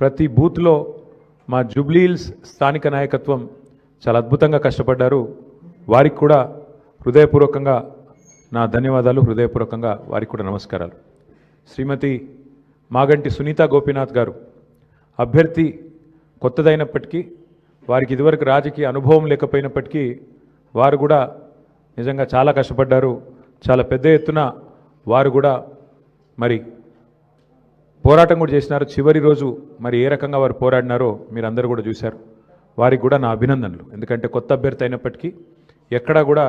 ప్రతి బూత్లో మా జూబ్లీహిల్స్ స్థానిక నాయకత్వం చాలా అద్భుతంగా కష్టపడ్డారు. వారికి కూడా హృదయపూర్వకంగా నా ధన్యవాదాలు, హృదయపూర్వకంగా వారికి కూడా నమస్కారాలు. శ్రీమతి మాగంటి సునీత గోపీనాథ్ గారు అభ్యర్థి కొత్తదైనప్పటికీ, వారికి ఇదివరకు రాజకీయ అనుభవం లేకపోయినప్పటికీ వారు కూడా నిజంగా చాలా కష్టపడ్డారు. చాలా పెద్ద ఎత్తున వారు కూడా మరి పోరాటం కూడా చేసినారు. చివరి రోజు మరి ఏ రకంగా వారు పోరాడినారో మీరందరూ కూడా చూశారు. వారికి కూడా నా అభినందనలు. ఎందుకంటే కొత్త అభ్యర్థి అయినప్పటికీ, ఎక్కడా కూడా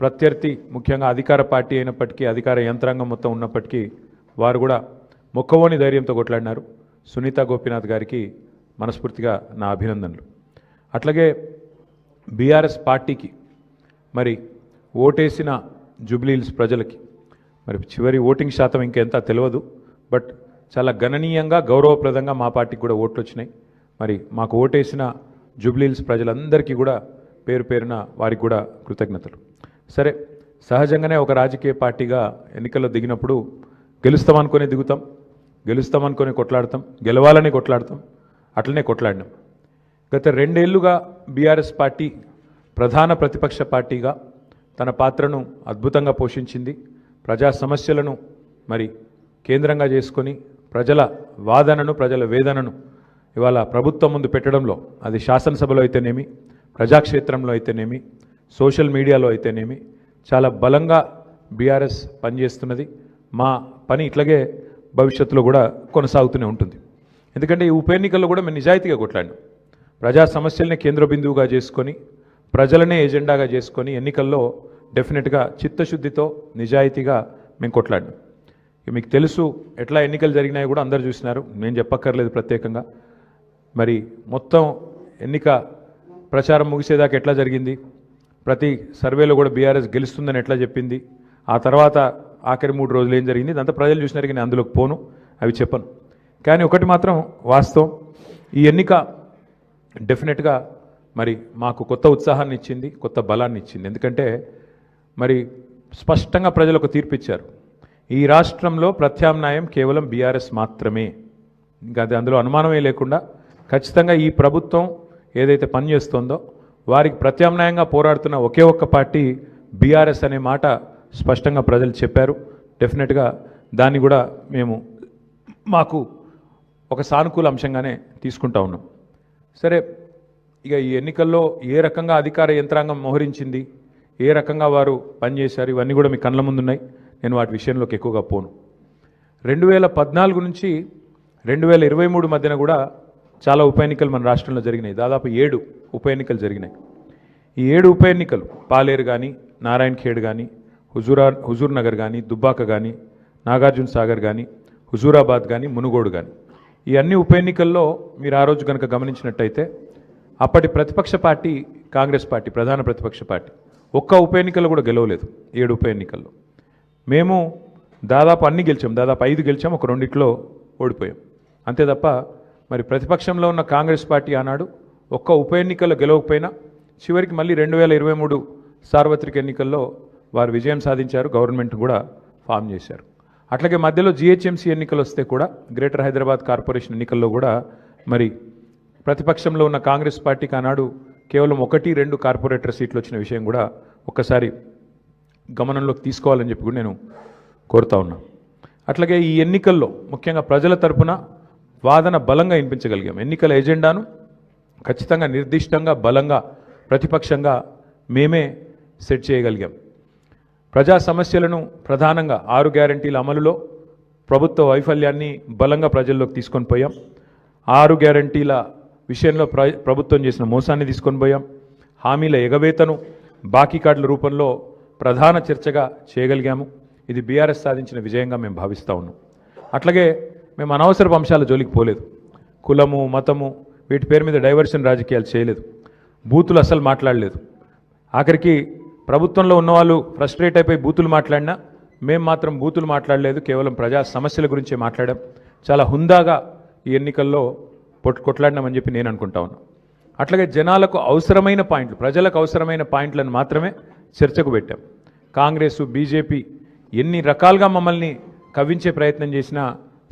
ప్రత్యర్థి ముఖ్యంగా అధికార పార్టీ అయినప్పటికీ, అధికార యంత్రాంగం మొత్తం ఉన్నప్పటికీ వారు కూడా మొక్కవోని ధైర్యంతో కొట్లాడినారు. సునీత గోపీనాథ్ గారికి మనస్ఫూర్తిగా నా అభినందనలు. అట్లాగే బీఆర్ఎస్ పార్టీకి మరి ఓటేసిన జూబ్లీహిల్స్ ప్రజలకి మరి చివరి ఓటింగ్ శాతం ఇంకెంత తెలియదు, బట్ చాలా గణనీయంగా గౌరవప్రదంగా మా పార్టీకి కూడా ఓట్లు వచ్చినాయి. మరి మాకు ఓటేసిన జూబ్లీహిల్స్ ప్రజలందరికీ కూడా పేరు పేరున వారికి కూడా కృతజ్ఞతలు. సరే, సహజంగానే ఒక రాజకీయ పార్టీగా ఎన్నికల్లో దిగినప్పుడు గెలుస్తామనుకొని దిగుతాం, గెలుస్తామనుకొని కొట్లాడతాం, గెలవాలని కొట్లాడతాం. అట్లనే కొట్లాడినాం. గత 2 ఏళ్లుగా బీఆర్ఎస్ పార్టీ ప్రధాన ప్రతిపక్ష పార్టీగా తన పాత్రను అద్భుతంగా పోషించింది. ప్రజా సమస్యలను మరి కేంద్రంగా చేసుకొని ప్రజల వాదనను, ప్రజల వేదనను ఇవాళ ప్రభుత్వం ముందు పెట్టడంలో, అది శాసనసభలో అయితేనేమి, ప్రజాక్షేత్రంలో అయితేనేమి, సోషల్ మీడియాలో అయితేనేమి చాలా బలంగా బీఆర్ఎస్ పనిచేస్తున్నది. మా పని ఇట్లాగే భవిష్యత్తులో కూడా కొనసాగుతూనే ఉంటుంది. ఎందుకంటే ఈ ఉప ఎన్నికల్లో కూడా మేము నిజాయితీగా కొట్లాడినాం. ప్రజా సమస్యలనే కేంద్ర బిందువుగా చేసుకొని, ప్రజలనే ఎజెండాగా చేసుకొని ఎన్నికల్లో డెఫినెట్గా చిత్తశుద్ధితో నిజాయితీగా మేము కొట్లాడినాం. మీకు తెలుసు ఎట్లా ఎన్నికలు జరిగినాయో కూడా అందరూ చూసినారు, నేను చెప్పక్కర్లేదు ప్రత్యేకంగా. మరి మొత్తం ఎన్నిక ప్రచారం ముగిసేదాకా ఎట్లా జరిగింది, ప్రతి సర్వేలో కూడా బీఆర్ఎస్ గెలుస్తుందని ఎట్లా చెప్పింది, ఆ తర్వాత ఆఖరి 3 రోజులు ఏం జరిగింది, ఇదంతా ప్రజలు చూసినారు. కానీ అందులోకి పోను, అవి చెప్పను. కానీ ఒకటి మాత్రం వాస్తవం, ఈ ఎన్నిక డెఫినెట్గా మరి మాకు కొత్త ఉత్సాహాన్ని ఇచ్చింది, కొత్త బలాన్ని ఇచ్చింది. ఎందుకంటే మరి స్పష్టంగా ప్రజలు ఒక తీర్పు ఇచ్చారు. ఈ రాష్ట్రంలో ప్రత్యామ్నాయం కేవలం బీఆర్ఎస్ మాత్రమే. ఇంకా అది అందులో అనుమానమే లేకుండా ఖచ్చితంగా ఈ ప్రభుత్వం ఏదైతే పనిచేస్తుందో వారికి ప్రత్యామ్నాయంగా పోరాడుతున్న ఒకే ఒక్క పార్టీ బీఆర్ఎస్ అనే మాట స్పష్టంగా ప్రజలు చెప్పారు. డెఫినెట్గా దాన్ని కూడా మేము మాకు ఒక సానుకూల అంశంగానే తీసుకుంటా ఉన్నాం. సరే, ఇక ఈ ఎన్నికల్లో ఏ రకంగా అధికార యంత్రాంగం మోహరించింది, ఏ రకంగా వారు పనిచేశారు, ఇవన్నీ కూడా మీ కళ్ళ ముందున్నాయి. నేను వాటి విషయంలోకి ఎక్కువగా పోను. 2014 నుంచి 2023 మధ్యన కూడా చాలా ఉప ఎన్నికలు మన రాష్ట్రంలో జరిగినాయి. దాదాపు 7 ఉప ఎన్నికలు జరిగినాయి. ఈ 7 ఉప ఎన్నికలు పాలేరు కానీ, నారాయణ ఖేడ్ కానీ, హుజూర్ నగర్ కానీ, దుబ్బాక కానీ, నాగార్జున సాగర్ కానీ, హుజూరాబాద్ కానీ, మునుగోడు కానీ, ఈ అన్ని ఉప ఎన్నికల్లో మీరు ఆ రోజు కనుక గమనించినట్టయితే అప్పటి ప్రతిపక్ష పార్టీ కాంగ్రెస్ పార్టీ, ప్రధాన ప్రతిపక్ష పార్టీ, ఒక్క ఉప ఎన్నికల్లో కూడా గెలవలేదు. 7 ఉప ఎన్నికల్లో మేము దాదాపు అన్ని గెలిచాం, దాదాపు 5 గెలిచాం, ఒక 2 ఓడిపోయాం అంతే తప్ప. మరి ప్రతిపక్షంలో ఉన్న కాంగ్రెస్ పార్టీ ఆనాడు ఒక్క ఉప ఎన్నికల్లో గెలవకపోయినా చివరికి మళ్ళీ 2023 సార్వత్రిక ఎన్నికల్లో వారు విజయం సాధించారు, గవర్నమెంట్ కూడా ఫామ్ చేశారు. అట్లాగే మధ్యలో జిహెచ్ఎంసీ ఎన్నికలు వస్తే కూడా, గ్రేటర్ హైదరాబాద్ కార్పొరేషన్ ఎన్నికల్లో కూడా మరి ప్రతిపక్షంలో ఉన్న కాంగ్రెస్ పార్టీకి ఆనాడు కేవలం 1-2 కార్పొరేటర్ సీట్లు వచ్చిన విషయం కూడా ఒక్కసారి గమనంలోకి తీసుకోవాలని చెప్పి కూడా నేను కోరుతా ఉన్నా. అట్లాగే ఈ ఎన్నికల్లో ముఖ్యంగా ప్రజల తరపున వాదన బలంగా వినిపించగలిగాం. ఎన్నికల ఎజెండాను ఖచ్చితంగా నిర్దిష్టంగా బలంగా ప్రతిపక్షంగా మేమే సెట్ చేయగలిగాం. ప్రజా సమస్యలను ప్రధానంగా 6 గ్యారంటీల అమలులో ప్రభుత్వ వైఫల్యాన్ని బలంగా ప్రజల్లోకి తీసుకొని పోయాం. 6 గ్యారంటీల విషయంలో ప్రభుత్వం చేసిన మోసాన్ని తీసుకొని పోయాం. హామీల ఎగవేతను బాకీ కార్డుల రూపంలో ప్రధాన చర్చగా చేయగలిగాము. ఇది బీఆర్ఎస్ సాధించిన విజయంగా మేము భావిస్తూ ఉన్నాం. అట్లాగే మేము అనవసరపు అంశాల జోలికి పోలేదు. కులము, మతము వీటి పేరు మీద డైవర్షన్ రాజకీయాలు చేయలేదు. బూతులు అసలు మాట్లాడలేదు. ఆఖరికి ప్రభుత్వంలో ఉన్నవాళ్ళు ఫ్రస్ట్రేట్ అయిపోయి బూతులు మాట్లాడినా మేము మాత్రం బూతులు మాట్లాడలేదు. కేవలం ప్రజా సమస్యల గురించే మాట్లాడాం. చాలా హుందాగా ఈ ఎన్నికల్లో కొట్లాడినామని చెప్పి నేను అనుకుంటా ఉన్నాను. అట్లాగే జనాలకు అవసరమైన పాయింట్లు, ప్రజలకు అవసరమైన పాయింట్లను మాత్రమే చర్చకు పెట్టాం. కాంగ్రెస్, బీజేపీ ఎన్ని రకాలుగా మమ్మల్ని కవ్వించే ప్రయత్నం చేసినా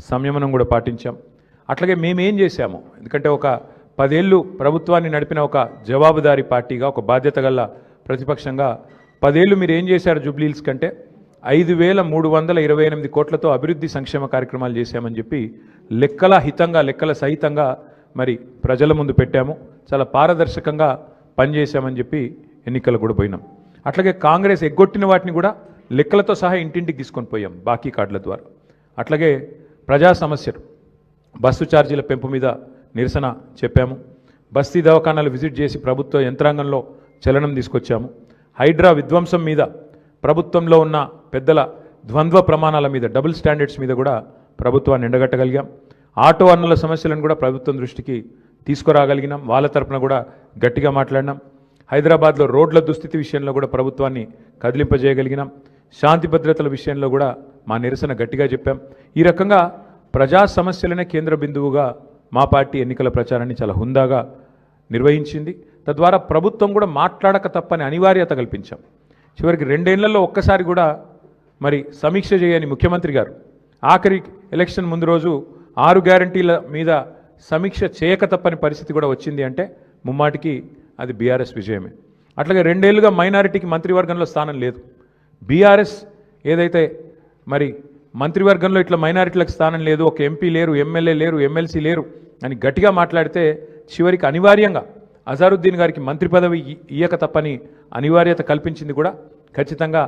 సంయమనం కూడా పాటించాం. అట్లాగే మేమేం చేశాము, ఎందుకంటే ఒక 10 ఏళ్ళు ప్రభుత్వాన్ని నడిపిన ఒక జవాబుదారీ పార్టీగా, ఒక బాధ్యత గల ప్రతిపక్షంగా 10 ఏళ్ళు మీరు ఏం చేశారు జూబ్లీహిల్స్ కంటే 5,328 కోట్లతో అభివృద్ధి సంక్షేమ కార్యక్రమాలు చేశామని చెప్పి లెక్కల హితంగా, లెక్కల సహితంగా మరి ప్రజల ముందు పెట్టాము. చాలా పారదర్శకంగా పనిచేశామని చెప్పి ఎన్నికలు కూడా పోయినాం. అట్లాగే కాంగ్రెస్ ఎగ్గొట్టిన వాటిని కూడా లెక్కలతో సహా ఇంటింటికి తీసుకొని పోయాం బాకీ కార్డుల ద్వారా. అట్లాగే ప్రజా సమస్యలు, బస్సు ఛార్జీల పెంపు మీద నిరసన చెప్పాము. బస్తీ దవాఖానాలు విజిట్ చేసి ప్రభుత్వ యంత్రాంగంలో చలనం తీసుకొచ్చాము. హైడ్రా విధ్వంసం మీద, ప్రభుత్వంలో ఉన్న పెద్దల ద్వంద్వ ప్రమాణాల మీద, డబుల్ స్టాండర్డ్స్ మీద కూడా ప్రభుత్వాన్ని ఎండగట్టగలిగాం. ఆటో అన్నుల సమస్యలను కూడా ప్రభుత్వం దృష్టికి తీసుకురాగలిగినాం. వాళ్ళ తరపున కూడా గట్టిగా మాట్లాడినాం. హైదరాబాద్లో రోడ్ల దుస్థితి విషయంలో కూడా ప్రభుత్వాన్ని కదిలింపజేయగలిగినాం. శాంతి భద్రతల విషయంలో కూడా మా నిరసన గట్టిగా చెప్పాం. ఈ రకంగా ప్రజా సమస్యలనే కేంద్ర బిందువుగా మా పార్టీ ఎన్నికల ప్రచారాన్ని చాలా హుందాగా నిర్వహించింది. తద్వారా ప్రభుత్వం కూడా మాట్లాడక తప్పని అనివార్యత కల్పించాం. చివరికి 2 ఏళ్లలో ఒక్కసారి కూడా మరి సమీక్ష చేయని ముఖ్యమంత్రి గారు ఆఖరి ఎలక్షన్ ముందు రోజు 6 గ్యారంటీల మీద సమీక్ష చేయక తప్పని పరిస్థితి కూడా వచ్చింది అంటే ముమ్మాటికి అది బీఆర్ఎస్ విజయమే. అట్లాగే 2 ఏళ్లుగా మైనారిటీకి మంత్రివర్గంలో స్థానం లేదు. బీఆర్ఎస్ ఏదైతే మరి మంత్రివర్గంలో ఇట్లా మైనారిటీలకు స్థానం లేదు, ఒక ఎంపీ లేరు, ఎమ్మెల్యే లేరు, ఎమ్మెల్సీ లేరు అని గట్టిగా మాట్లాడితే చివరికి అనివార్యంగా అజారుద్దీన్ గారికి మంత్రి పదవి ఇయ్యక తప్పని అనివార్యత కల్పించింది కూడా ఖచ్చితంగా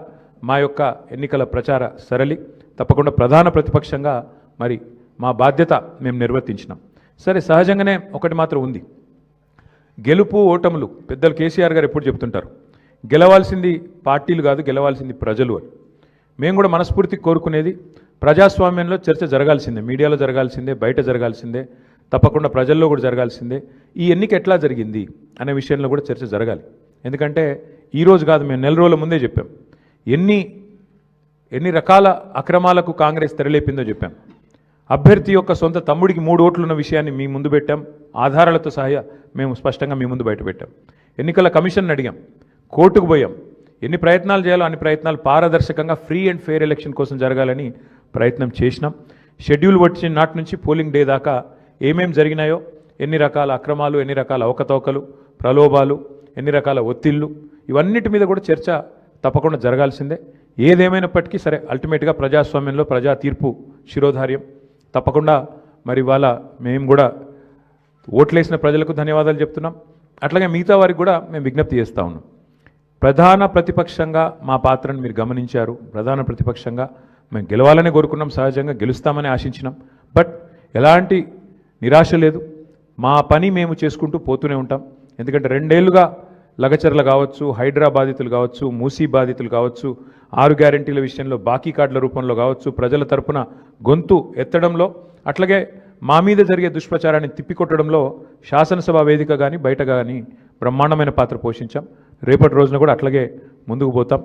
మా యొక్క ఎన్నికల ప్రచార సరళి. తప్పకుండా ప్రధాన ప్రతిపక్షంగా మరి మా బాధ్యత మేము నిర్వర్తించినాం. సరే, సహజంగానే ఒకటి మాత్రం ఉంది, గెలుపు ఓటములు పెద్దలు కేసీఆర్ గారు ఎప్పుడు చెప్తుంటారు, గెలవాల్సింది పార్టీలు కాదు, గెలవాల్సింది ప్రజలు అని. మేము కూడా మనస్ఫూర్తి కోరుకునేది ప్రజాస్వామ్యంలో చర్చ జరగాల్సిందే, మీడియాలో జరగాల్సిందే, బయట జరగాల్సిందే, తప్పకుండా ప్రజల్లో కూడా జరగాల్సిందే. ఈ ఎన్నిక ఎట్లా జరిగింది అనే విషయంలో కూడా చర్చ జరగాలి. ఎందుకంటే ఈరోజు కాదు, మేము 4 రోజుల ముందే చెప్పాం ఎన్ని రకాల అక్రమాలకు కాంగ్రెస్ తెరలేపిందో చెప్పాం. అభ్యర్థి యొక్క సొంత తమ్ముడికి 3 ఓట్లు ఉన్న విషయాన్ని మీ ముందు పెట్టాం. ఆధారాలతో సహా మేము స్పష్టంగా మీ ముందు బయట పెట్టాం. ఎన్నికల కమిషన్ అడిగాం, కోర్టుకు పోయాం. ఎన్ని ప్రయత్నాలు చేయాలో అన్ని ప్రయత్నాలు పారదర్శకంగా ఫ్రీ అండ్ ఫెయిర్ ఎలక్షన్ కోసం జరగాలని ప్రయత్నం చేసినాం. షెడ్యూల్ వచ్చిన నాటి నుంచి పోలింగ్ డే దాకా ఏమేం జరిగినాయో, ఎన్ని రకాల అక్రమాలు, ఎన్ని రకాల అవకతవకలు, ప్రలోభాలు, ఎన్ని రకాల ఒత్తిళ్లు, ఇవన్నిటి మీద కూడా చర్చ తప్పకుండా జరగాల్సిందే. ఏదేమైనప్పటికీ సరే, అల్టిమేట్గా ప్రజాస్వామ్యంలో ప్రజా తీర్పు శిరోధార్యం. తప్పకుండా మరి ఇవాళ మేము కూడా ఓట్లేసిన ప్రజలకు ధన్యవాదాలు చెప్తున్నాం. అట్లాగే మిగతా వారికి కూడా మేము విజ్ఞప్తి చేస్తూ ఉన్నాం. ప్రధాన ప్రతిపక్షంగా మా పాత్రను మీరు గమనించారు. ప్రధాన ప్రతిపక్షంగా మేము గెలవాలని కోరుకున్నాం, సహజంగా గెలుస్తామని ఆశించినాం. బట్ ఎలాంటి నిరాశ లేదు, మా పని మేము చేసుకుంటూ పోతూనే ఉంటాం. ఎందుకంటే 2 ఏళ్లుగా లగచర్ల కావచ్చు, హైడ్రా బాధితులు కావచ్చు, మూసీ బాధితులు కావచ్చు, 6 గ్యారంటీల విషయంలో బాకీ కార్డుల రూపంలో కావచ్చు, ప్రజల తరపున గొంతు ఎత్తడంలో, అట్లాగే మా మీద జరిగే దుష్ప్రచారాన్ని తిప్పికొట్టడంలో శాసనసభ వేదిక కానీ బయట కానీ బ్రహ్మాండమైన పాత్ర పోషించాం. రేపటి రోజున కూడా అట్లాగే ముందుకు పోతాం.